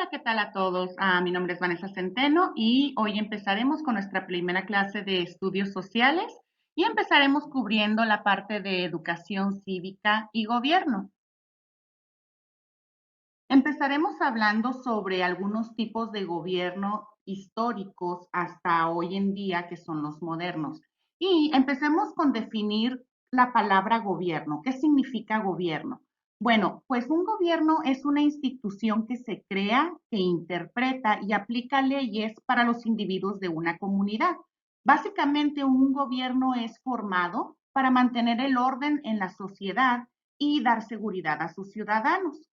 Hola, ¿qué tal a todos? Mi nombre es Vanessa Centeno y hoy empezaremos con nuestra primera clase de estudios sociales y empezaremos cubriendo la parte de educación cívica y gobierno. Empezaremos hablando sobre algunos tipos de gobierno históricos hasta hoy en día, que son los modernos. Y empecemos con definir la palabra gobierno. ¿Qué significa gobierno? Bueno, pues un gobierno es una institución que se crea, que interpreta y aplica leyes para los individuos de una comunidad. Básicamente, un gobierno es formado para mantener el orden en la sociedad y dar seguridad a sus ciudadanos.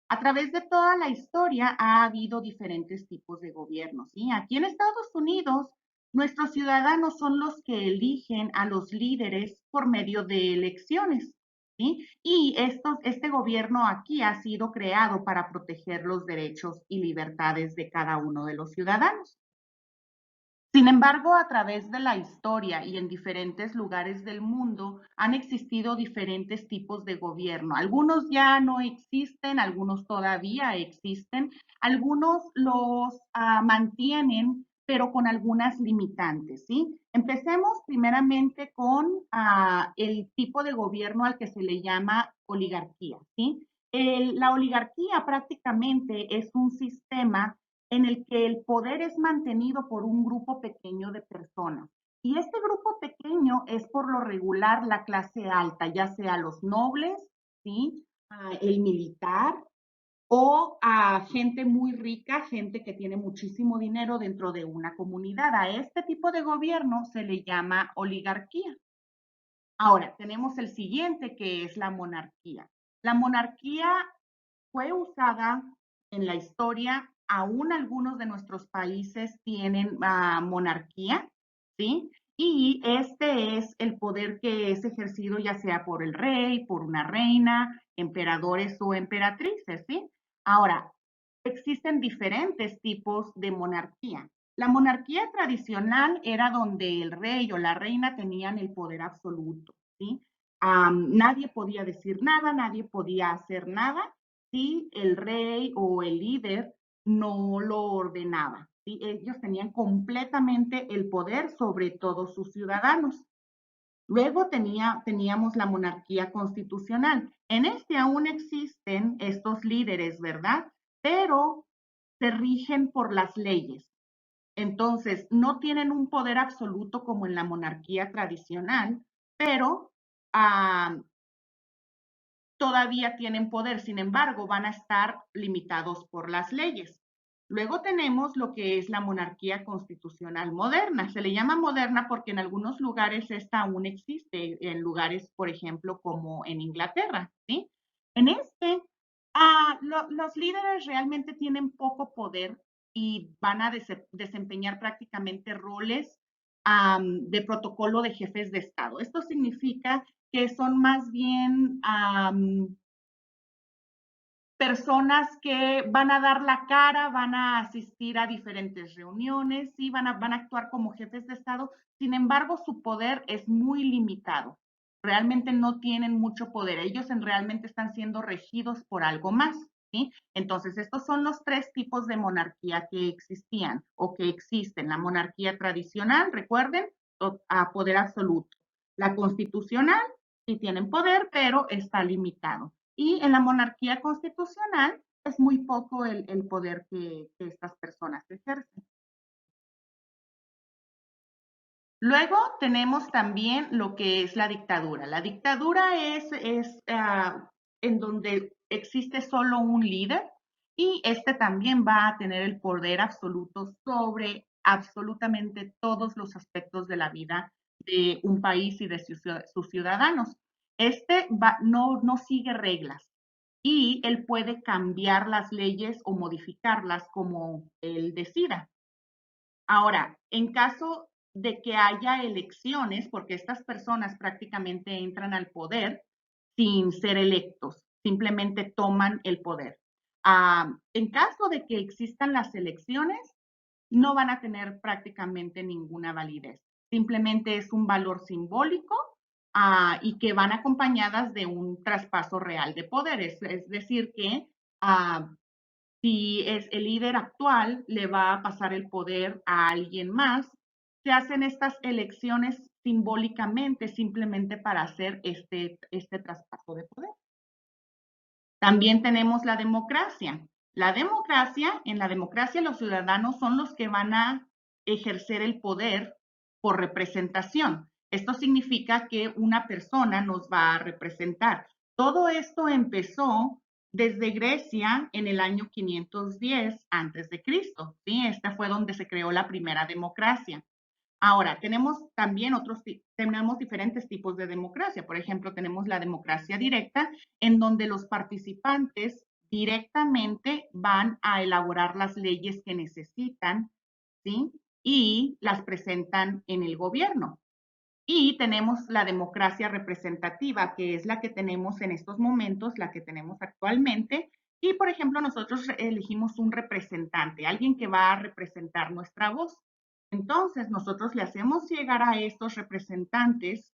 A través de toda la historia ha habido diferentes tipos de gobiernos, ¿sí? Aquí en Estados Unidos, nuestros ciudadanos son los que eligen a los líderes por medio de elecciones, ¿sí? Y este gobierno aquí ha sido creado para proteger los derechos y libertades de cada uno de los ciudadanos. Sin embargo, a través de la historia y en diferentes lugares del mundo han existido diferentes tipos de gobierno. Algunos ya no existen, algunos todavía existen, algunos los mantienen, pero con algunas limitantes, ¿sí? Empecemos primeramente con el tipo de gobierno al que se le llama oligarquía, ¿sí? La oligarquía prácticamente es un sistema en el que el poder es mantenido por un grupo pequeño de personas. Y este grupo pequeño es por lo regular la clase alta, ya sea los nobles, ¿sí? El militar o a gente muy rica, gente que tiene muchísimo dinero dentro de una comunidad. A este tipo de gobierno se le llama oligarquía. Ahora, tenemos el siguiente que es la monarquía. La monarquía fue usada en la historia, aún algunos de nuestros países tienen monarquía, ¿sí? Y este es el poder que es ejercido ya sea por el rey, por una reina, emperadores o emperatrices, ¿sí? Ahora, existen diferentes tipos de monarquía. La monarquía tradicional era donde el rey o la reina tenían el poder absoluto, ¿sí? Nadie podía decir nada, nadie podía hacer nada si el rey o el líder no lo ordenaba, ¿sí? Ellos tenían completamente el poder sobre todos sus ciudadanos. Luego teníamos la monarquía constitucional. En este aún existen estos líderes, ¿verdad? Pero se rigen por las leyes. Entonces, no tienen un poder absoluto como en la monarquía tradicional, pero todavía tienen poder, sin embargo, van a estar limitados por las leyes. Luego tenemos lo que es la monarquía constitucional moderna. Se le llama moderna porque en algunos lugares esta aún existe, en lugares, por ejemplo, como en Inglaterra, ¿sí? En los líderes realmente tienen poco poder y van a desempeñar prácticamente roles de protocolo de jefes de Estado. Esto significa que son más bien personas que van a dar la cara, van a asistir a diferentes reuniones, sí, van a actuar como jefes de Estado. Sin embargo, su poder es muy limitado. Realmente no tienen mucho poder. Ellos realmente están siendo regidos por algo más, ¿sí? Entonces, estos son los tres tipos de monarquía que existían o que existen. La monarquía tradicional, recuerden, a poder absoluto. La constitucional, sí tienen poder, pero está limitado. Y en la monarquía constitucional es muy poco el poder que estas personas ejercen. Luego tenemos también lo que es la dictadura. La dictadura es en donde existe solo un líder y este también va a tener el poder absoluto sobre absolutamente todos los aspectos de la vida de un país y de sus ciudadanos. No sigue reglas y él puede cambiar las leyes o modificarlas como él decida. Ahora, en caso de que haya elecciones, porque estas personas prácticamente entran al poder sin ser electos, simplemente toman el poder. En caso de que existan las elecciones, no van a tener prácticamente ninguna validez. Simplemente es un valor simbólico y que van acompañadas de un traspaso real de poderes. Es decir, que Si es el líder actual, le va a pasar el poder a alguien más. Se hacen estas elecciones simbólicamente, simplemente para hacer este traspaso de poder. También tenemos la democracia. En la democracia los ciudadanos son los que van a ejercer el poder por representación. Esto significa que una persona nos va a representar. Todo esto empezó desde Grecia en el año 510 antes de Cristo, ¿sí? Esta fue donde se creó la primera democracia. Ahora, tenemos diferentes tipos de democracia. Por ejemplo, tenemos la democracia directa, en donde los participantes directamente van a elaborar las leyes que necesitan, ¿sí? Y las presentan en el gobierno. Y tenemos la democracia representativa, que es la que tenemos en estos momentos, la que tenemos actualmente. Y, por ejemplo, nosotros elegimos un representante, alguien que va a representar nuestra voz. Entonces, nosotros le hacemos llegar a estos representantes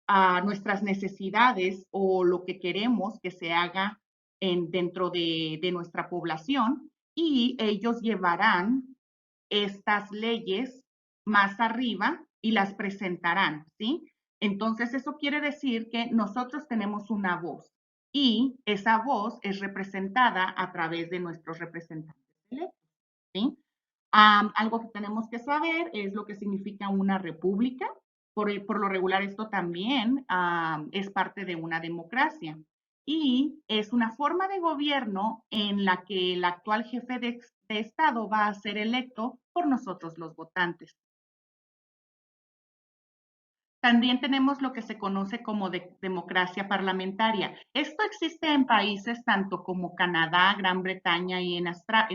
a nuestras necesidades o lo que queremos que se haga dentro de nuestra población y ellos llevarán estas leyes más arriba y las presentarán, ¿sí? Entonces, eso quiere decir que nosotros tenemos una voz y esa voz es representada a través de nuestros representantes electos, ¿sí? Algo que tenemos que saber es lo que significa una república. Por lo regular, esto también es parte de una democracia y es una forma de gobierno en la que el actual jefe de Estado va a ser electo por nosotros los votantes. También tenemos lo que se conoce como democracia parlamentaria. Esto existe en países tanto como Canadá, Gran Bretaña y en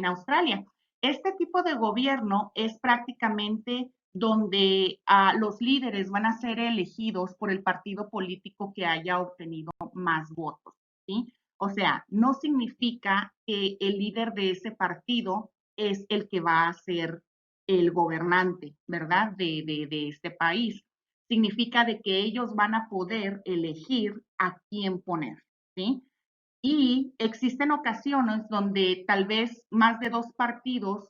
Australia. Este tipo de gobierno es prácticamente donde los líderes van a ser elegidos por el partido político que haya obtenido más votos, ¿sí? O sea, no significa que el líder de ese partido es el que va a ser el gobernante, ¿verdad? De este país significa de que ellos van a poder elegir a quién poner, ¿sí? Y existen ocasiones donde tal vez más de dos partidos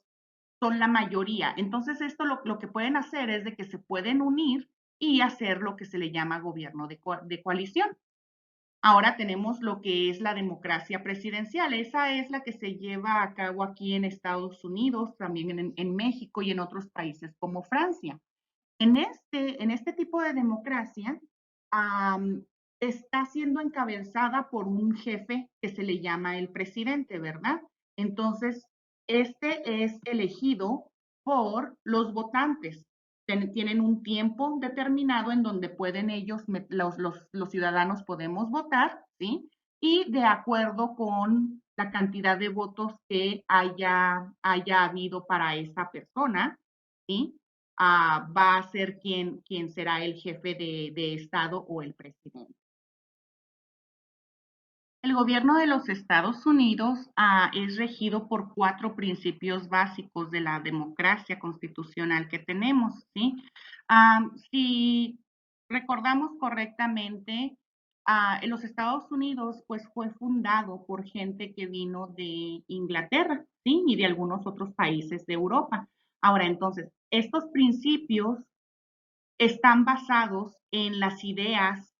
son la mayoría. Entonces, esto lo que pueden hacer es de que se pueden unir y hacer lo que se le llama gobierno de coalición. Ahora tenemos lo que es la democracia presidencial. Esa es la que se lleva a cabo aquí en Estados Unidos, también en México y en otros países como Francia. En este tipo de democracia está siendo encabezada por un jefe que se le llama el presidente, ¿verdad? Entonces, este es elegido por los votantes. Tienen un tiempo determinado en donde pueden ellos, los ciudadanos podemos votar, ¿sí? Y de acuerdo con la cantidad de votos que haya habido para esa persona, ¿sí? Va a ser quien será el jefe de Estado o el presidente. El gobierno de los Estados Unidos es regido por cuatro principios básicos de la democracia constitucional que tenemos, ¿sí? Si recordamos correctamente, en los Estados Unidos pues fue fundado por gente que vino de Inglaterra, ¿sí? Y de algunos otros países de Europa. Ahora, entonces, estos principios están basados en las ideas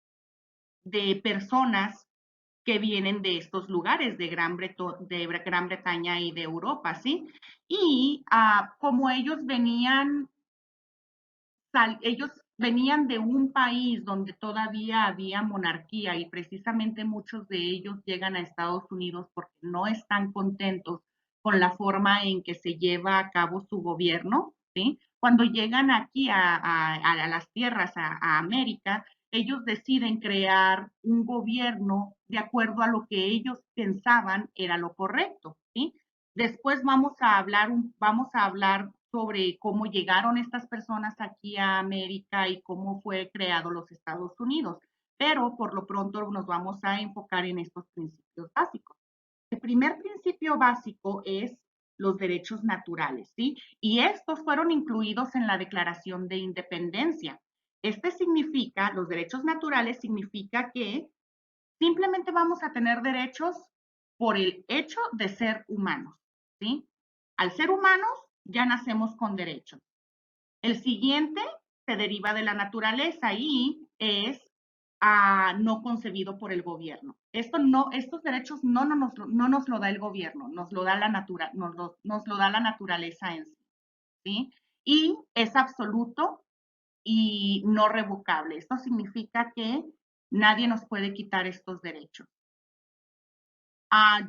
de personas que vienen de estos lugares de Gran Bretaña y de Europa, ¿sí? Y como ellos venían de un país donde todavía había monarquía y precisamente muchos de ellos llegan a Estados Unidos porque no están contentos con la forma en que se lleva a cabo su gobierno, ¿sí? Cuando llegan aquí a las tierras, a América, ellos deciden crear un gobierno de acuerdo a lo que ellos pensaban era lo correcto, ¿sí? Después vamos a hablar sobre cómo llegaron estas personas aquí a América y cómo fue creado los Estados Unidos. Pero por lo pronto nos vamos a enfocar en estos principios básicos. El primer principio básico es los derechos naturales, ¿sí? Y estos fueron incluidos en la Declaración de Independencia. Los derechos naturales significa que simplemente vamos a tener derechos por el hecho de ser humanos, ¿sí? Al ser humanos ya nacemos con derechos. El siguiente se deriva de la naturaleza y es no concebido por el gobierno. Estos derechos no nos lo da el gobierno, nos lo da nos lo da la naturaleza en sí, ¿sí? Y es absoluto y no revocable. Esto significa que nadie nos puede quitar estos derechos.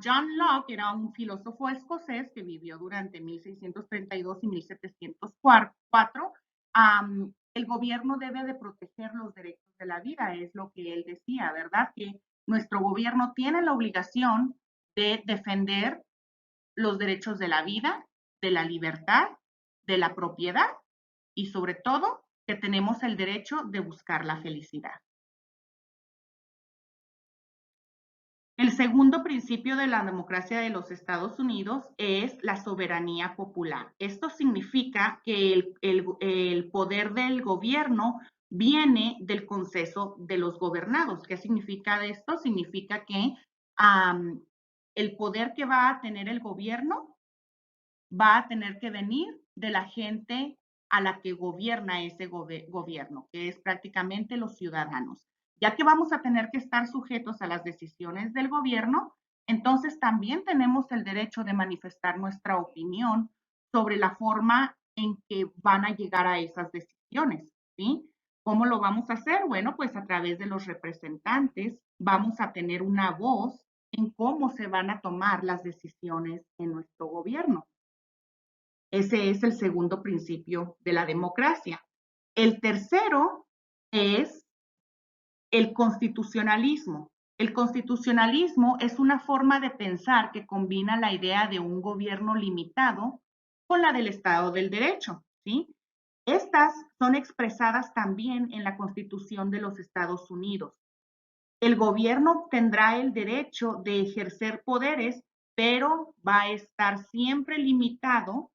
John Locke era un filósofo escocés que vivió durante 1632 y 1704. El gobierno debe de proteger los derechos de la vida, es lo que él decía, ¿verdad? Que nuestro gobierno tiene la obligación de defender los derechos de la vida, de la libertad, de la propiedad y sobre todo que tenemos el derecho de buscar la felicidad. El segundo principio de la democracia de los Estados Unidos es la soberanía popular. Esto significa que el poder del gobierno viene del consenso de los gobernados. ¿Qué significa esto? Significa que el poder que va a tener el gobierno va a tener que venir de la gente a la que gobierna ese gobierno, que es prácticamente los ciudadanos. Ya que vamos a tener que estar sujetos a las decisiones del gobierno, entonces también tenemos el derecho de manifestar nuestra opinión sobre la forma en que van a llegar a esas decisiones, ¿sí? ¿Cómo lo vamos a hacer? Bueno, pues a través de los representantes vamos a tener una voz en cómo se van a tomar las decisiones en nuestro gobierno. Ese es el segundo principio de la democracia. El tercero es el constitucionalismo. El constitucionalismo es una forma de pensar que combina la idea de un gobierno limitado con la del Estado del Derecho, ¿sí? Estas son expresadas también en la Constitución de los Estados Unidos. El gobierno tendrá el derecho de ejercer poderes, pero va a estar siempre limitado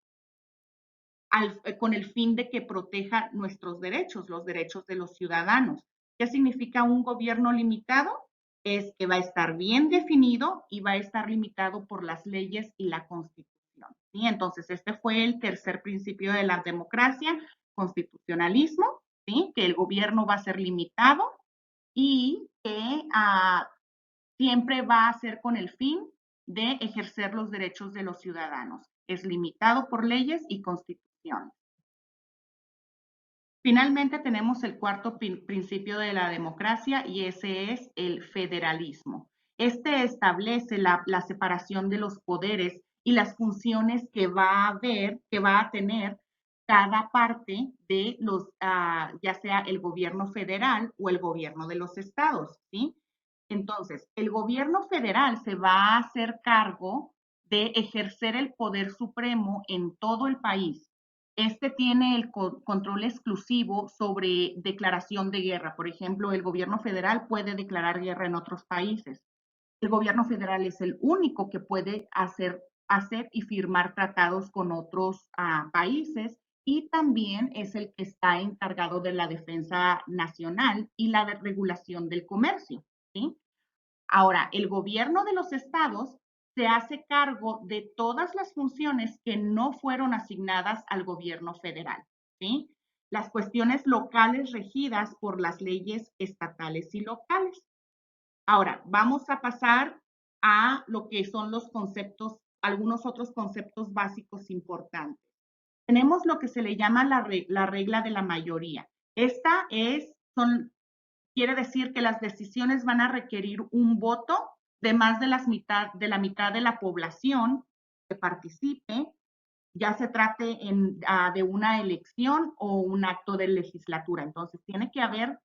con el fin de que proteja nuestros derechos, los derechos de los ciudadanos. ¿Qué significa un gobierno limitado? Es que va a estar bien definido y va a estar limitado por las leyes y la Constitución. ¿Sí? Entonces, este fue el tercer principio de la democracia, constitucionalismo, ¿sí? Que el gobierno va a ser limitado y que siempre va a ser con el fin de ejercer los derechos de los ciudadanos. Es limitado por leyes y constituciones. Finalmente tenemos el cuarto principio de la democracia y ese es el federalismo. Este establece la separación de los poderes y las funciones que va a tener cada parte de los, ya sea el gobierno federal o el gobierno de los estados, ¿sí? Entonces, el gobierno federal se va a hacer cargo de ejercer el poder supremo en todo el país. Este tiene el control exclusivo sobre declaración de guerra. Por ejemplo, el gobierno federal puede declarar guerra en otros países. El gobierno federal es el único que puede hacer y firmar tratados con otros países y también es el que está encargado de la defensa nacional y la regulación del comercio, ¿sí? Ahora, el gobierno de los estados se hace cargo de todas las funciones que no fueron asignadas al gobierno federal, ¿sí? Las cuestiones locales regidas por las leyes estatales y locales. Ahora, vamos a pasar a lo que son los conceptos, algunos otros conceptos básicos importantes. Tenemos lo que se le llama la regla de la mayoría. Esta quiere decir que las decisiones van a requerir un voto de más de la mitad de la población que participe, ya se trate de una elección o un acto de legislatura. Entonces, tiene que haber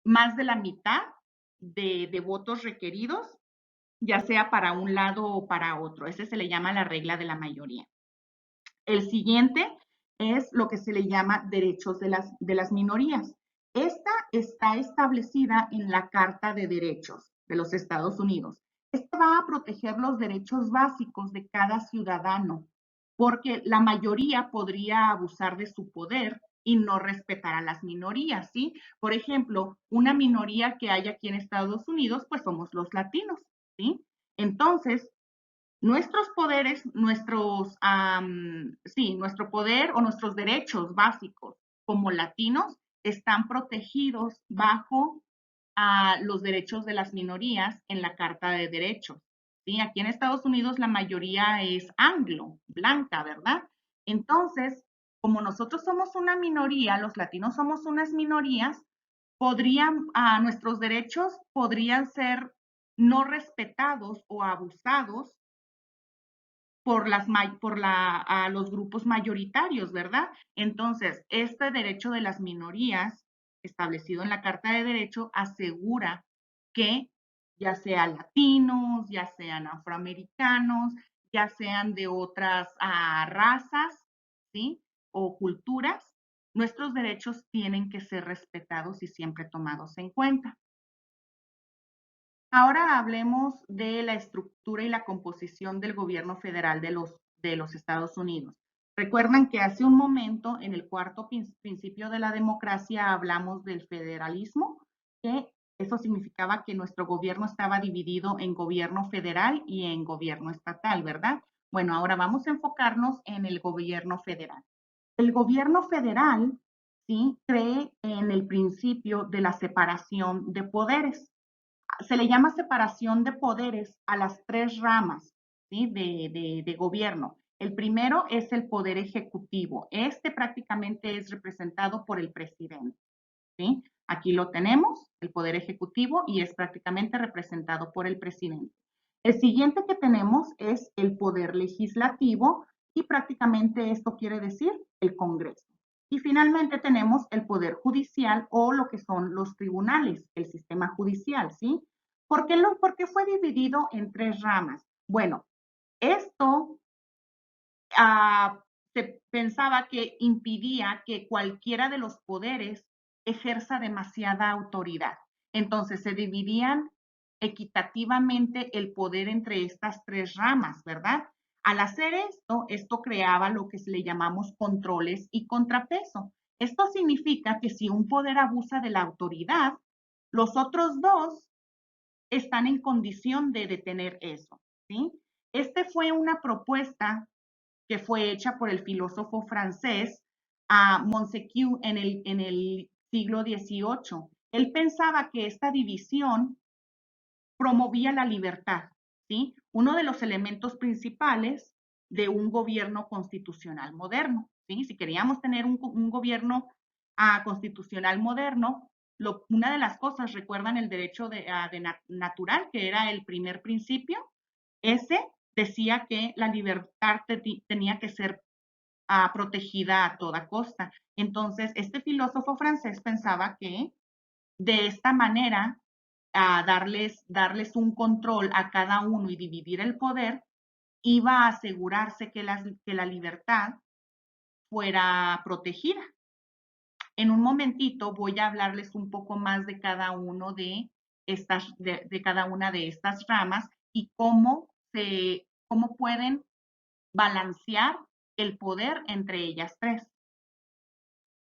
más de la mitad de votos requeridos, ya sea para un lado o para otro. Ese se le llama la regla de la mayoría. El siguiente es lo que se le llama derechos de las minorías. Esta está establecida en la Carta de Derechos de los Estados Unidos. Esta va a proteger los derechos básicos de cada ciudadano, porque la mayoría podría abusar de su poder y no respetar a las minorías, ¿sí? Por ejemplo, una minoría que hay aquí en Estados Unidos, pues somos los latinos, ¿sí? Entonces, Nuestros poderes, nuestro poder o nuestros derechos básicos como latinos están protegidos bajo los derechos de las minorías en la Carta de Derechos. ¿Sí? Aquí en Estados Unidos la mayoría es anglo, blanca, ¿verdad? Entonces, como nosotros somos una minoría, los latinos somos unas minorías, nuestros derechos podrían ser no respetados o abusados por los grupos mayoritarios, ¿verdad? Entonces, este derecho de las minorías, establecido en la Carta de Derecho, asegura que ya sean latinos, ya sean afroamericanos, ya sean de otras razas, ¿sí? O culturas, nuestros derechos tienen que ser respetados y siempre tomados en cuenta. Ahora hablemos de la estructura y la composición del gobierno federal de los Estados Unidos. Recuerdan que hace un momento, en el cuarto principio de la democracia, hablamos del federalismo, que eso significaba que nuestro gobierno estaba dividido en gobierno federal y en gobierno estatal, ¿verdad? Bueno, ahora vamos a enfocarnos en el gobierno federal. El gobierno federal, ¿sí? Cree en el principio de la separación de poderes. Se le llama separación de poderes a las tres ramas, ¿sí? de gobierno. El primero es el poder ejecutivo. Este prácticamente es representado por el presidente. ¿Sí? Aquí lo tenemos, el poder ejecutivo, y es prácticamente representado por el presidente. El siguiente que tenemos es el poder legislativo y prácticamente esto quiere decir el Congreso. Y finalmente tenemos el poder judicial o lo que son los tribunales, el sistema judicial, ¿sí? ¿Por qué fue dividido en tres ramas? Bueno, esto se pensaba que impidía que cualquiera de los poderes ejerza demasiada autoridad. Entonces se dividían equitativamente el poder entre estas tres ramas, ¿verdad? Al hacer esto, esto creaba lo que le llamamos controles y contrapeso. Esto significa que si un poder abusa de la autoridad, los otros dos están en condición de detener eso, ¿sí? Este fue una propuesta que fue hecha por el filósofo francés Montesquieu en el siglo XVIII. Él pensaba que esta división promovía la libertad, ¿sí? Uno de los elementos principales de un gobierno constitucional moderno, ¿sí? Si queríamos tener un gobierno constitucional moderno, una de las cosas, recuerdan el derecho natural, que era el primer principio, ese decía que la libertad tenía que ser protegida a toda costa. Entonces, este filósofo francés pensaba que de esta manera, darles un control a cada uno y dividir el poder, iba a asegurarse que la libertad fuera protegida. En un momentito voy a hablarles un poco más de cada uno de cada una de estas ramas y cómo pueden balancear el poder entre ellas tres.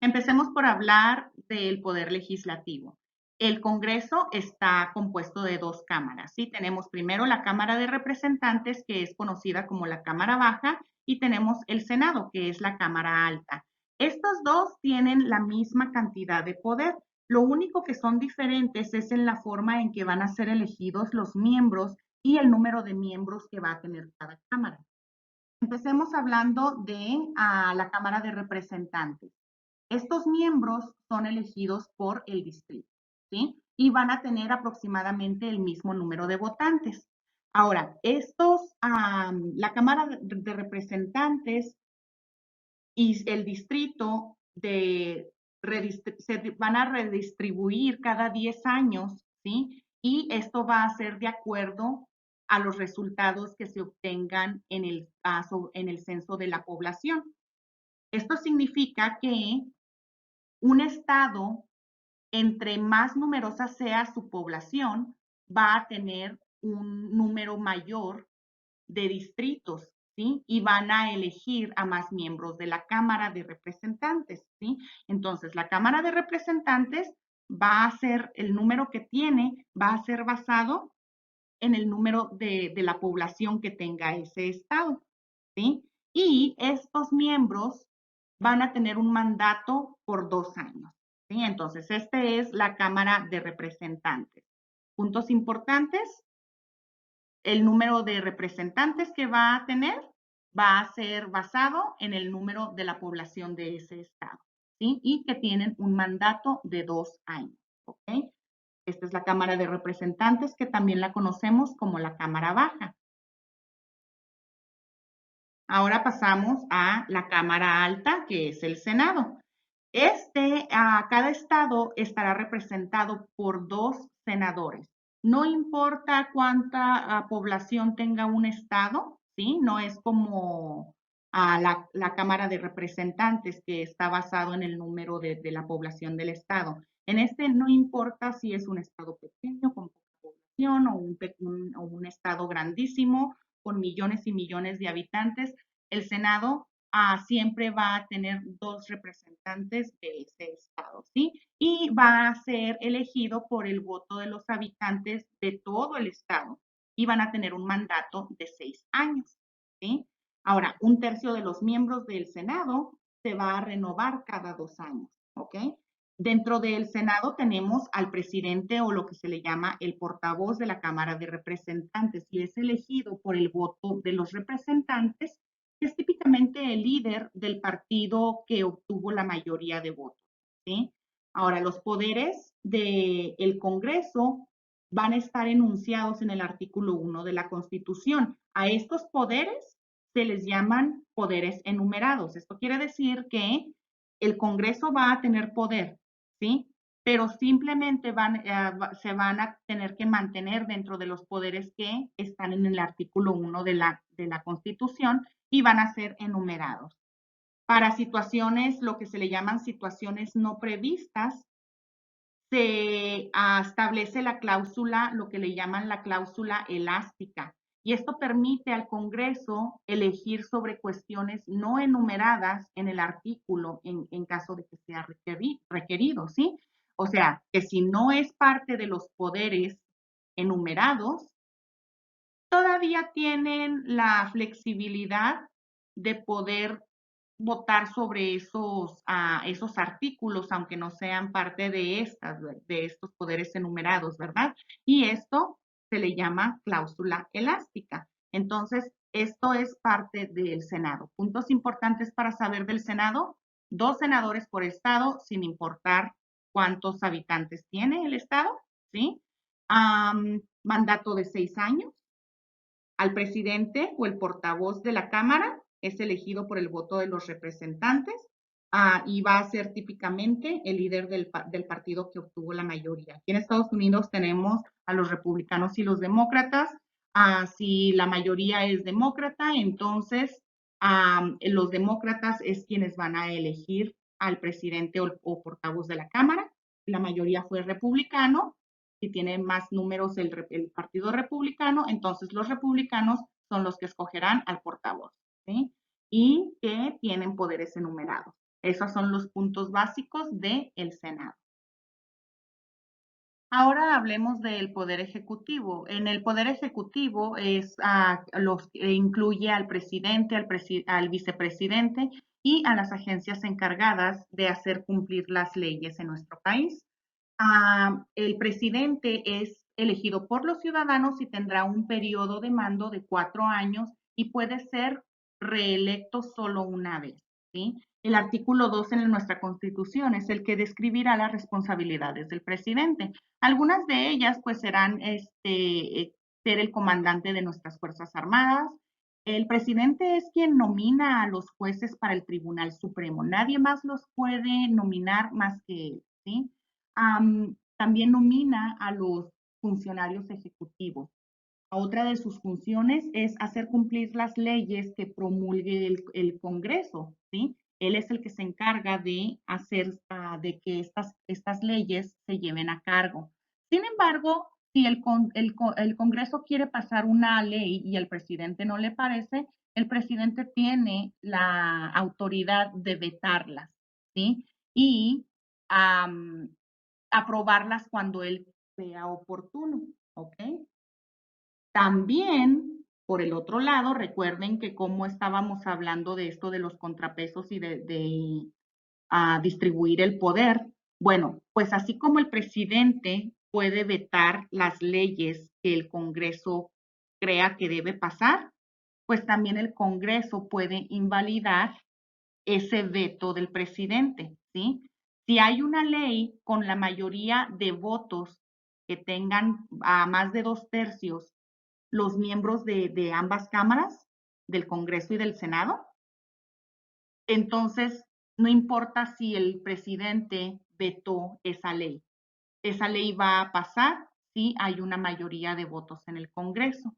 Empecemos por hablar del poder legislativo. El Congreso está compuesto de dos cámaras, ¿sí? Tenemos primero la Cámara de Representantes, que es conocida como la Cámara Baja, y tenemos el Senado, que es la Cámara Alta. Estas dos tienen la misma cantidad de poder. Lo único que son diferentes es en la forma en que van a ser elegidos los miembros y el número de miembros que va a tener cada cámara. Empecemos hablando de la Cámara de Representantes. Estos miembros son elegidos por el distrito, ¿sí? Y van a tener aproximadamente el mismo número de votantes. Ahora, la Cámara de Representantes y el distrito se van a redistribuir cada 10 años, ¿sí? Y esto va a ser de acuerdo a los resultados que se obtengan en el censo de la población. Esto significa que un estado, entre más numerosa sea su población, va a tener un número mayor de distritos, ¿sí? Y van a elegir a más miembros de la Cámara de Representantes, ¿sí? Entonces, la Cámara de Representantes va a ser, el número que tiene, va a ser basado en el número de la población que tenga ese estado, ¿sí? Y estos miembros van a tener un mandato por 2 años, ¿sí? Entonces, esta es la Cámara de Representantes. Puntos importantes, el número de representantes que va a tener va a ser basado en el número de la población de ese estado, ¿sí? Y que tienen un mandato de 2 años, ¿ok? Esta es la Cámara de Representantes, que también la conocemos como la Cámara Baja. Ahora pasamos a la Cámara Alta, que es el Senado. Cada estado estará representado por 2 senadores. No importa cuánta población tenga un estado, ¿sí? No es como la Cámara de Representantes, que está basado en el número de la población del estado. En este no importa si es un estado pequeño, con poca población, o un estado grandísimo, con millones y millones de habitantes, el Senado siempre va a tener 2 representantes de ese estado, ¿sí? Y va a ser elegido por el voto de los habitantes de todo el estado y van a tener un mandato de 6 años, ¿sí? Ahora, 1/3 de los miembros del Senado se va a renovar cada 2 años, ¿ok? Dentro del Senado tenemos al presidente, o lo que se le llama el portavoz de la Cámara de Representantes, y es elegido por el voto de los representantes, que es típicamente el líder del partido que obtuvo la mayoría de votos, ¿sí? Ahora, los poderes del Congreso van a estar enunciados en el artículo 1 de la Constitución. A estos poderes se les llaman poderes enumerados. Esto quiere decir que el Congreso va a tener poder, ¿sí? Pero simplemente se van a tener que mantener dentro de los poderes que están en el artículo 1 de la Constitución, y van a ser enumerados. Para situaciones, lo que se le llaman situaciones no previstas, se establece la cláusula, lo que le llaman la cláusula elástica, y esto permite al Congreso elegir sobre cuestiones no enumeradas en el artículo en caso de que sea requerido, ¿sí? O sea, que si no es parte de los poderes enumerados, todavía tienen la flexibilidad de poder votar sobre esos artículos, aunque no sean parte de estos poderes enumerados, ¿verdad? Y esto se le llama cláusula elástica. Entonces, esto es parte del Senado. Puntos importantes para saber del Senado: 2 senadores por estado, sin importar cuántos habitantes tiene el estado, ¿sí? Mandato de 6 años. Al presidente o el portavoz de la Cámara es elegido por el voto de los representantes, y va a ser típicamente el líder del partido que obtuvo la mayoría. Aquí en Estados Unidos tenemos a los republicanos y los demócratas. Si la mayoría es demócrata, entonces los demócratas es quienes van a elegir al presidente o portavoz de la Cámara. La mayoría fue republicano. Si tiene más números el Partido Republicano, entonces los republicanos son los que escogerán al portavoz, ¿sí? Y que tienen poderes enumerados. Esos son los puntos básicos del Senado. Ahora hablemos del Poder Ejecutivo. En el Poder Ejecutivo incluye al presidente, al vicepresidente y a las agencias encargadas de hacer cumplir las leyes en nuestro país. El presidente es elegido por los ciudadanos y tendrá un periodo de mando de 4 años y puede ser reelecto solo una vez, ¿sí? El artículo 2 en nuestra Constitución es el que describirá las responsabilidades del presidente. Algunas de ellas pues serán ser el comandante de nuestras Fuerzas Armadas. El presidente es quien nomina a los jueces para el Tribunal Supremo. Nadie más los puede nominar más que él, ¿sí? También nomina a los funcionarios ejecutivos. Otra de sus funciones es hacer cumplir las leyes que promulgue el Congreso, ¿sí? Él es el que se encarga de hacer, de que estas leyes se lleven a cargo. Sin embargo, si el Congreso quiere pasar una ley y al presidente no le parece, el presidente tiene la autoridad de vetarlas, ¿sí? Y aprobarlas cuando él sea oportuno, ¿ok? También, por el otro lado, recuerden que como estábamos hablando de esto de los contrapesos y de distribuir el poder, bueno, pues así como el presidente puede vetar las leyes que el Congreso crea que debe pasar, pues también el Congreso puede invalidar ese veto del presidente, ¿sí? Si hay una ley con la mayoría de votos que tengan a más de 2/3 los miembros de ambas cámaras, del Congreso y del Senado, entonces no importa si el presidente vetó esa ley va a pasar si hay una mayoría de votos en el Congreso.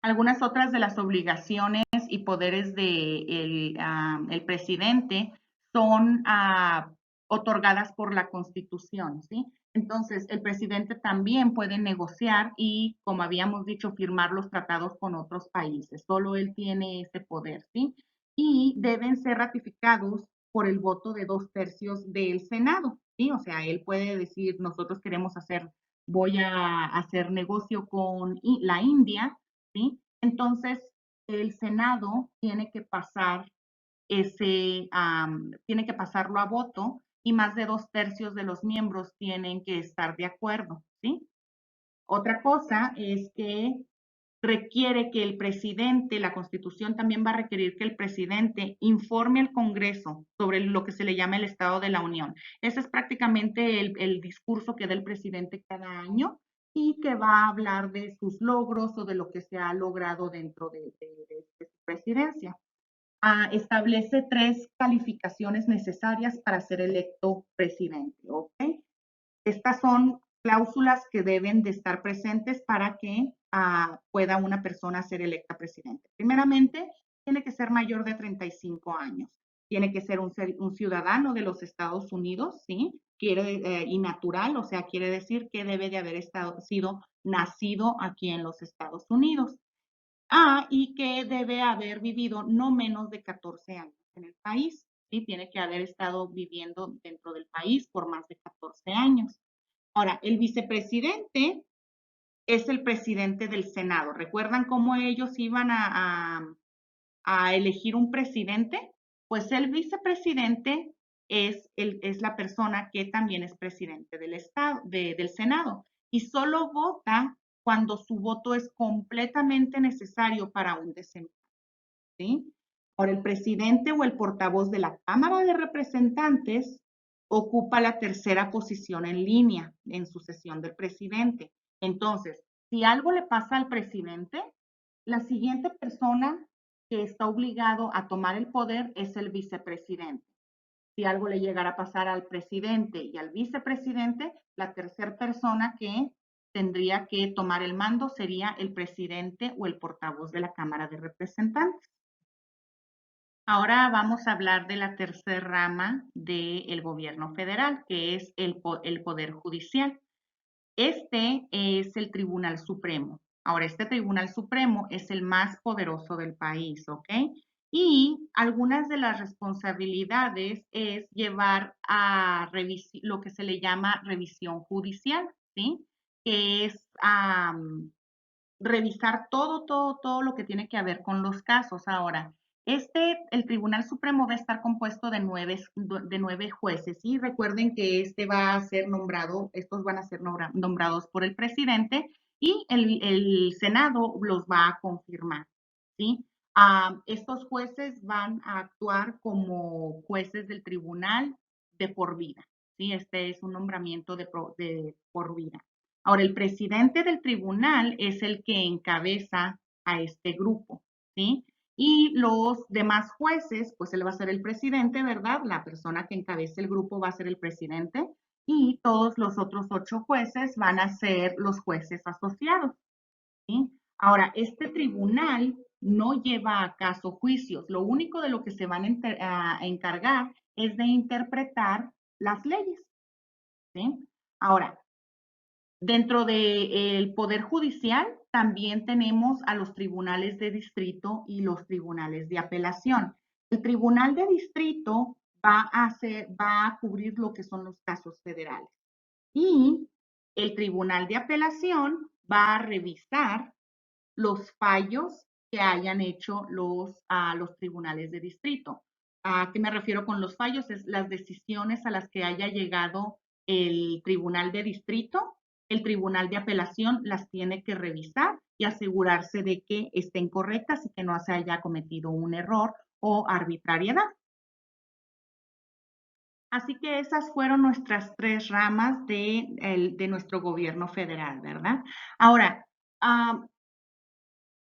Algunas otras de las obligaciones y poderes del el presidente son otorgadas por la Constitución, ¿sí? Entonces, el presidente también puede negociar y, como habíamos dicho, firmar los tratados con otros países. Solo él tiene ese poder, ¿sí? Y deben ser ratificados por el voto de 2/3 del Senado, ¿sí? O sea, él puede decir, nosotros queremos voy a hacer negocio con la India, ¿sí? Entonces, el Senado tiene que pasar tiene que pasarlo a voto y más de 2/3 de los miembros tienen que estar de acuerdo, ¿sí? Otra cosa es que requiere que el presidente, la Constitución también va a requerir que el presidente informe al Congreso sobre lo que se le llama el Estado de la Unión. Ese es prácticamente el discurso que da el presidente cada año y que va a hablar de sus logros o de lo que se ha logrado dentro de su presidencia. Establece 3 calificaciones necesarias para ser electo presidente, ¿ok? Estas son cláusulas que deben de estar presentes para que pueda una persona ser electa presidente. Primeramente, tiene que ser mayor de 35 años. Tiene que ser un ciudadano de los Estados Unidos, ¿sí? Y natural, o sea, quiere decir que debe de haber sido nacido aquí en los Estados Unidos. Y que debe haber vivido no menos de 14 años en el país, ¿sí? Tiene que haber estado viviendo dentro del país por más de 14 años. Ahora, el vicepresidente es el presidente del Senado. ¿Recuerdan cómo ellos iban a elegir un presidente? Pues el vicepresidente es la persona que también es presidente del Estado, del Senado, y solo vota cuando su voto es completamente necesario para un desempeño, ¿sí? Ahora, el presidente o el portavoz de la Cámara de Representantes ocupa la tercera posición en línea en sucesión del presidente. Entonces, si algo le pasa al presidente, la siguiente persona que está obligado a tomar el poder es el vicepresidente. Si algo le llegara a pasar al presidente y al vicepresidente, la tercera persona que tendría que tomar el mando sería el presidente o el portavoz de la Cámara de Representantes. Ahora vamos a hablar de la tercera rama del gobierno federal, que es el Poder Judicial. Este es el Tribunal Supremo. Ahora, este Tribunal Supremo es el más poderoso del país, ¿ok? Y algunas de las responsabilidades es llevar a lo que se le llama revisión judicial, ¿sí? Que es revisar todo lo que tiene que ver con los casos. Ahora, el Tribunal Supremo va a estar compuesto de 9 jueces y recuerden que estos van a ser nombrados por el presidente y el Senado los va a confirmar, ¿sí? Estos jueces van a actuar como jueces del tribunal de por vida, ¿sí? Este es un nombramiento de por vida. Ahora, el presidente del tribunal es el que encabeza a este grupo, ¿sí? Y los demás jueces, pues él va a ser el presidente, ¿verdad? La persona que encabece el grupo va a ser el presidente y todos los otros 8 jueces van a ser los jueces asociados, ¿sí? Ahora, este tribunal no lleva a caso juicios. Lo único de lo que se van a encargar es de interpretar las leyes, ¿sí? Ahora, dentro del Poder Judicial también tenemos a los tribunales de distrito y los tribunales de apelación. El tribunal de distrito va a cubrir lo que son los casos federales y el tribunal de apelación va a revisar los fallos que hayan hecho los tribunales de distrito. ¿A qué me refiero con los fallos? Es las decisiones a las que haya llegado el tribunal de distrito, el tribunal de apelación las tiene que revisar y asegurarse de que estén correctas y que no se haya cometido un error o arbitrariedad. Así que esas fueron nuestras tres ramas de nuestro gobierno federal, ¿verdad? Ahora,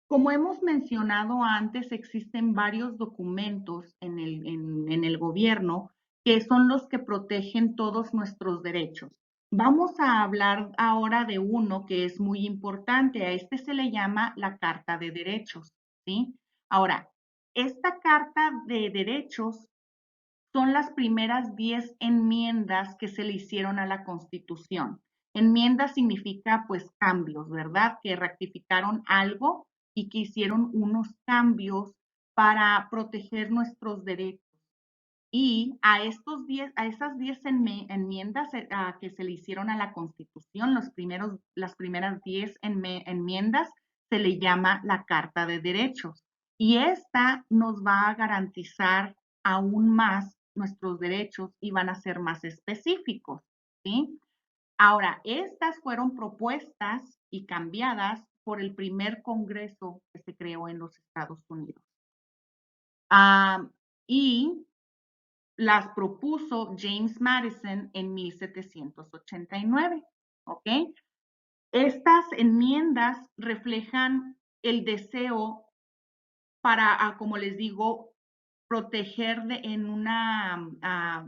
como hemos mencionado antes, existen varios documentos en el gobierno que son los que protegen todos nuestros derechos. Vamos a hablar ahora de uno que es muy importante. A este se le llama la Carta de Derechos, ¿sí? Ahora, esta Carta de Derechos son las primeras 10 enmiendas que se le hicieron a la Constitución. Enmienda significa pues cambios, ¿verdad? Que rectificaron algo y que hicieron unos cambios para proteger nuestros derechos. Y a esas 10 enmiendas que se le hicieron a la Constitución, las primeras 10 enmiendas, se le llama la Carta de Derechos. Y esta nos va a garantizar aún más nuestros derechos y van a ser más específicos, ¿sí? Ahora, estas fueron propuestas y cambiadas por el primer Congreso que se creó en los Estados Unidos. Y las propuso James Madison en 1789, ¿ok? Estas enmiendas reflejan el deseo para, como les digo, proteger en una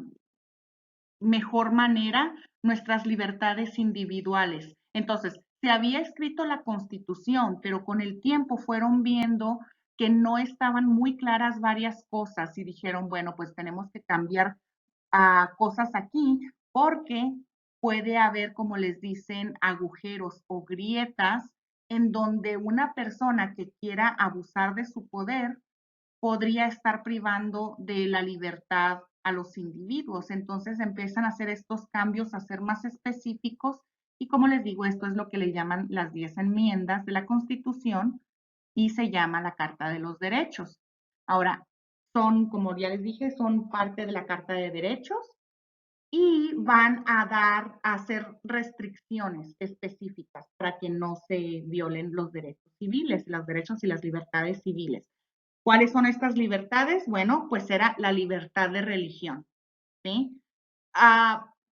mejor manera nuestras libertades individuales. Entonces, se había escrito la Constitución, pero con el tiempo fueron viendo que no estaban muy claras varias cosas y dijeron, bueno, pues tenemos que cambiar cosas aquí porque puede haber, como les dicen, agujeros o grietas en donde una persona que quiera abusar de su poder podría estar privando de la libertad a los individuos. Entonces empiezan a hacer estos cambios, a ser más específicos y como les digo, esto es lo que le llaman las 10 enmiendas de la Constitución y se llama la Carta de los Derechos. Ahora, como ya les dije, son parte de la Carta de Derechos y van a hacer restricciones específicas para que no se violen los derechos civiles, los derechos y las libertades civiles. ¿Cuáles son estas libertades? Bueno, pues era la libertad de religión, ¿sí?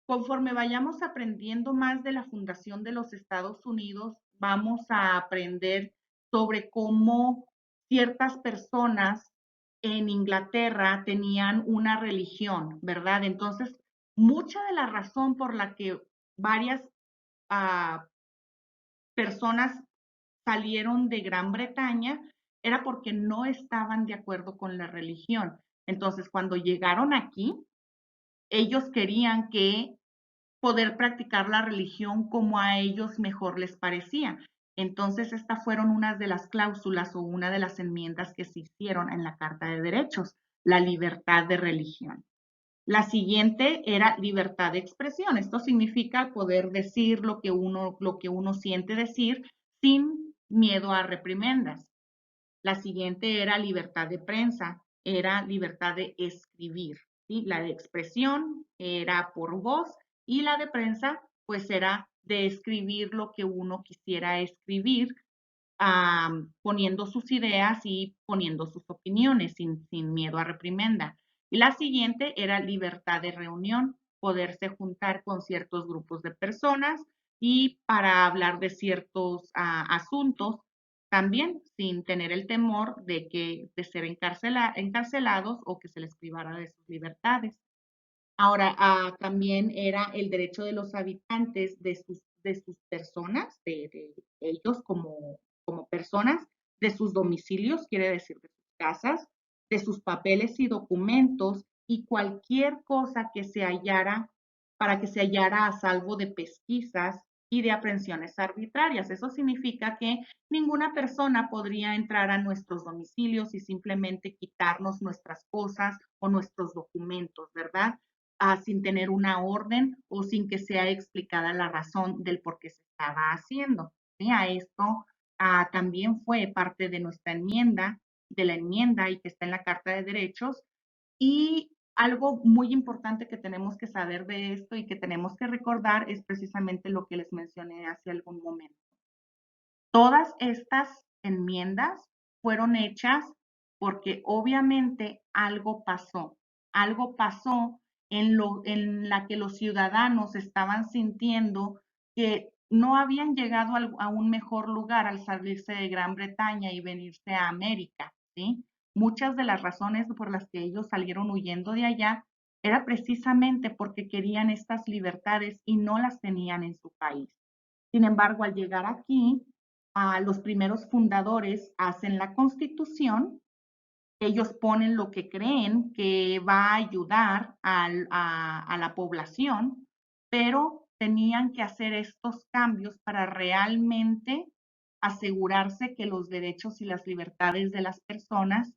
Conforme vayamos aprendiendo más de la fundación de los Estados Unidos, vamos a aprender sobre cómo ciertas personas en Inglaterra tenían una religión, ¿verdad? Entonces, mucha de la razón por la que varias uh, personas salieron de Gran Bretaña era porque no estaban de acuerdo con la religión. Entonces, cuando llegaron aquí, ellos querían que poder practicar la religión como a ellos mejor les parecía. Entonces, estas fueron unas de las cláusulas o una de las enmiendas que se hicieron en la Carta de Derechos, la libertad de religión. La siguiente era libertad de expresión. Esto significa poder decir lo que uno siente decir sin miedo a reprimendas. La siguiente era libertad de prensa, era libertad de escribir. ¿Sí? La de expresión era por voz y la de prensa pues era de escribir lo que uno quisiera escribir, poniendo sus ideas y poniendo sus opiniones sin miedo a reprimenda. Y la siguiente era libertad de reunión, poderse juntar con ciertos grupos de personas y para hablar de ciertos asuntos también sin tener el temor de ser encarcelados o que se les privara de sus libertades. Ahora, también era el derecho de los habitantes de sus personas, de ellos como personas, de sus domicilios, quiere decir de sus casas, de sus papeles y documentos y cualquier cosa que se hallara para que se hallara a salvo de pesquisas y de aprehensiones arbitrarias. Eso significa que ninguna persona podría entrar a nuestros domicilios y simplemente quitarnos nuestras cosas o nuestros documentos, ¿verdad? Sin tener una orden o sin que sea explicada la razón del por qué se estaba haciendo. ¿sí? A esto también fue parte de nuestra enmienda, de la enmienda y que está en la Carta de Derechos. Y algo muy importante que tenemos que saber de esto y que tenemos que recordar es precisamente lo que les mencioné hace algún momento. Todas estas enmiendas fueron hechas porque obviamente algo pasó en la que los ciudadanos estaban sintiendo que no habían llegado a un mejor lugar al salirse de Gran Bretaña y venirse a América, ¿sí? Muchas de las razones por las que ellos salieron huyendo de allá era precisamente porque querían estas libertades y no las tenían en su país. Sin embargo, al llegar aquí, los primeros fundadores hacen la constitución, ellos ponen lo que creen que va a ayudar a la población, pero tenían que hacer estos cambios para realmente asegurarse que los derechos y las libertades de las personas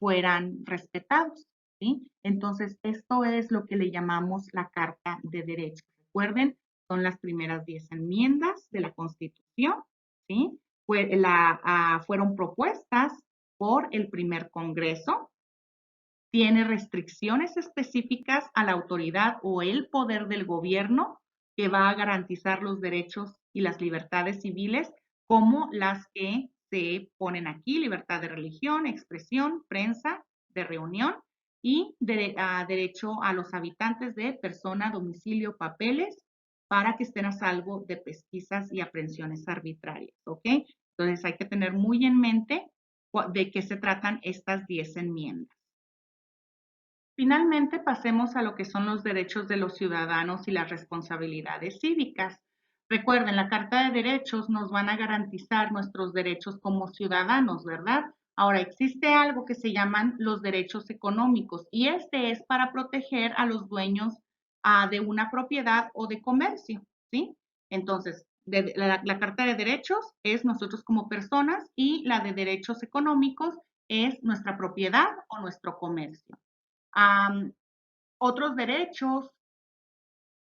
fueran respetados, ¿sí? Entonces, esto es lo que le llamamos la Carta de Derechos. Recuerden, son las primeras 10 enmiendas de la Constitución, ¿sí? Fueron propuestas por el primer Congreso, tiene restricciones específicas a la autoridad o el poder del gobierno que va a garantizar los derechos y las libertades civiles, como las que se ponen aquí: libertad de religión, expresión, prensa, de reunión y derecho a los habitantes de persona, domicilio, papeles, para que estén a salvo de pesquisas y aprehensiones arbitrarias, ¿ok? Entonces hay que tener muy en mente de qué se tratan estas 10 enmiendas. Finalmente, pasemos a lo que son los derechos de los ciudadanos y las responsabilidades cívicas. Recuerden, la Carta de Derechos nos van a garantizar nuestros derechos como ciudadanos, ¿verdad? Ahora, existe algo que se llaman los derechos económicos y este es para proteger a los dueños de una propiedad o de comercio, ¿sí? Entonces, la Carta de Derechos es nosotros como personas y la de derechos económicos es nuestra propiedad o nuestro comercio. Um, Otros derechos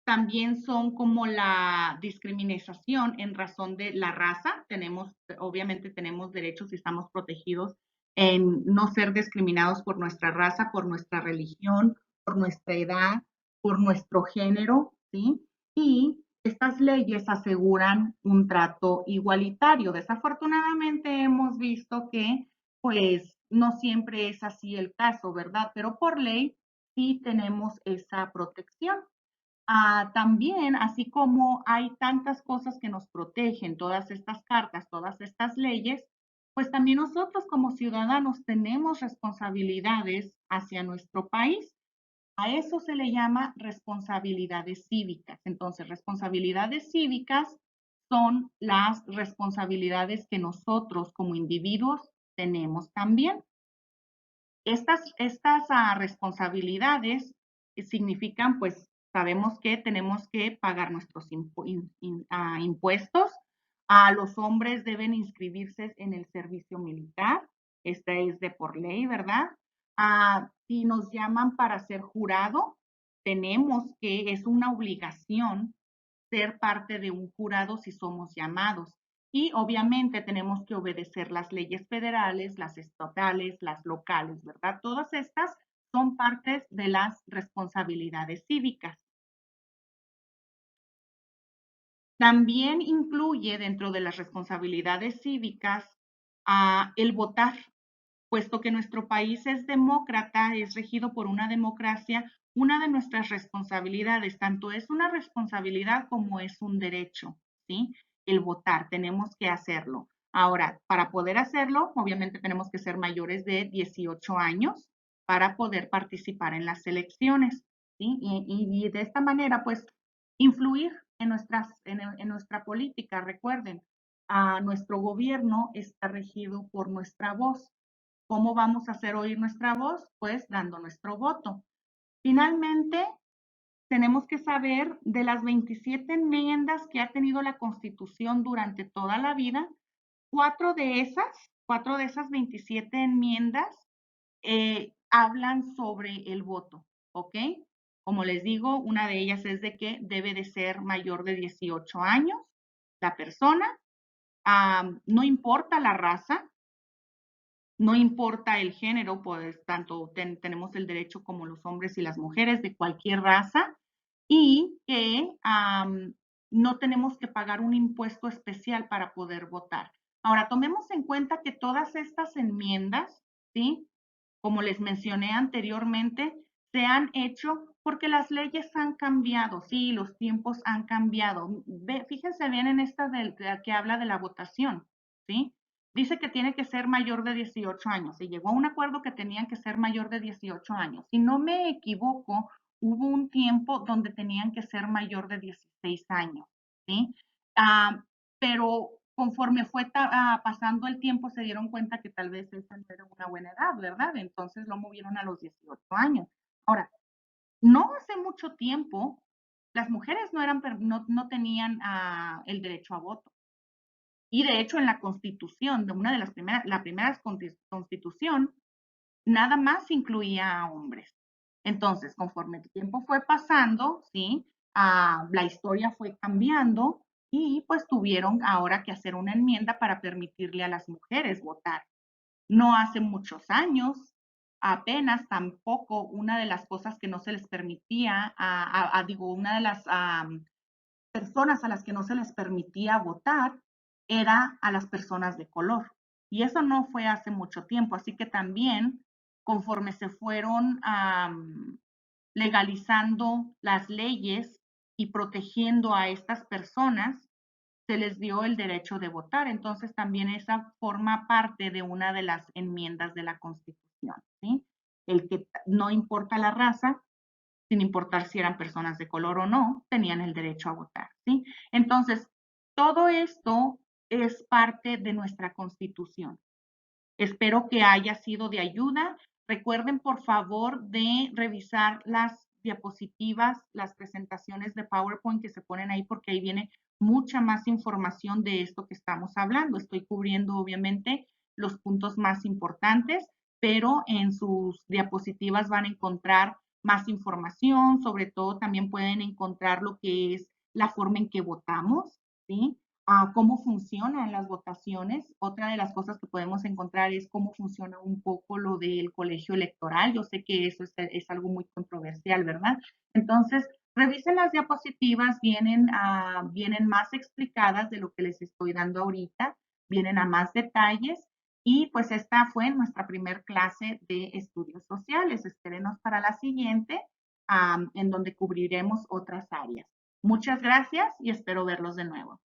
también son como la discriminación en razón de la raza. Obviamente tenemos derechos y estamos protegidos en no ser discriminados por nuestra raza, por nuestra religión, por nuestra edad, por nuestro género, ¿sí? Y estas leyes aseguran un trato igualitario. Desafortunadamente hemos visto que, pues, no siempre es así el caso, ¿verdad? Pero por ley sí tenemos esa protección. También, así como hay tantas cosas que nos protegen, todas estas cartas, todas estas leyes, pues también nosotros como ciudadanos tenemos responsabilidades hacia nuestro país. A eso se le llama responsabilidades cívicas. Entonces, responsabilidades cívicas son las responsabilidades que nosotros como individuos tenemos también. Estas responsabilidades significan, pues, sabemos que tenemos que pagar nuestros impuestos. Los hombres deben inscribirse en el servicio militar. Esta es de por ley, ¿verdad? Si nos llaman para ser jurado, es una obligación ser parte de un jurado si somos llamados. Y obviamente tenemos que obedecer las leyes federales, las estatales, las locales, ¿verdad? Todas estas son partes de las responsabilidades cívicas. También incluye dentro de las responsabilidades cívicas el votar, puesto que nuestro país es demócrata, es regido por una democracia. Una de nuestras responsabilidades, tanto es una responsabilidad como es un derecho, ¿sí? El votar, tenemos que hacerlo. Ahora, para poder hacerlo, obviamente tenemos que ser mayores de 18 años para poder participar en las elecciones, ¿sí? Y de esta manera, pues, influir en nuestra política. Recuerden, nuestro gobierno está regido por nuestra voz. ¿Cómo vamos a hacer oír nuestra voz? Pues dando nuestro voto. Finalmente, tenemos que saber de las 27 enmiendas que ha tenido la Constitución durante toda la vida, cuatro de esas 27 enmiendas hablan sobre el voto, ¿ok? Como les digo, una de ellas es de que debe de ser mayor de 18 años la persona. No importa la raza, no importa el género, pues tanto tenemos el derecho como los hombres y las mujeres de cualquier raza y que no tenemos que pagar un impuesto especial para poder votar. Ahora, tomemos en cuenta que todas estas enmiendas, ¿sí? Como les mencioné anteriormente, se han hecho porque las leyes han cambiado, sí, los tiempos han cambiado. Fíjense bien en esta que habla de la votación, ¿sí? Dice que tiene que ser mayor de 18 años. Se llegó a un acuerdo que tenían que ser mayor de 18 años. Si no me equivoco, hubo un tiempo donde tenían que ser mayor de 16 años, ¿sí? Ah, pero conforme fue pasando el tiempo se dieron cuenta que tal vez esa no era una buena edad, ¿verdad? Entonces lo movieron a los 18 años. Ahora, no hace mucho tiempo las mujeres no tenían el derecho a voto. Y de hecho en la constitución, de una de las primeras, la primera constitución, nada más incluía a hombres. Entonces, conforme el tiempo fue pasando, ¿sí? La historia fue cambiando y pues tuvieron ahora que hacer una enmienda para permitirle a las mujeres votar. No hace muchos años, apenas tampoco una de las cosas que no se les permitía, digo, una de las personas a las que no se les permitía votar era a las personas de color. Y eso no fue hace mucho tiempo, así que también conforme se fueron legalizando las leyes y protegiendo a estas personas, se les dio el derecho de votar. Entonces también esa forma parte de una de las enmiendas de la Constitución, ¿sí? El que no importa la raza, sin importar si eran personas de color o no, tenían el derecho a votar, ¿sí? Entonces, todo esto es parte de nuestra Constitución. Espero que haya sido de ayuda. Recuerden, por favor, de revisar las diapositivas, las presentaciones de PowerPoint que se ponen ahí, porque ahí viene mucha más información de esto que estamos hablando. Estoy cubriendo, obviamente, los puntos más importantes, pero en sus diapositivas van a encontrar más información, sobre todo también pueden encontrar lo que es la forma en que votamos, ¿sí? Cómo funcionan las votaciones. Otra de las cosas que podemos encontrar es cómo funciona un poco lo del colegio electoral. Yo sé que eso es algo muy controversial, ¿verdad? Entonces, revisen las diapositivas, vienen más explicadas de lo que les estoy dando ahorita, vienen a más detalles y pues esta fue nuestra primer clase de estudios sociales. Espérenos para la siguiente, en donde cubriremos otras áreas. Muchas gracias y espero verlos de nuevo.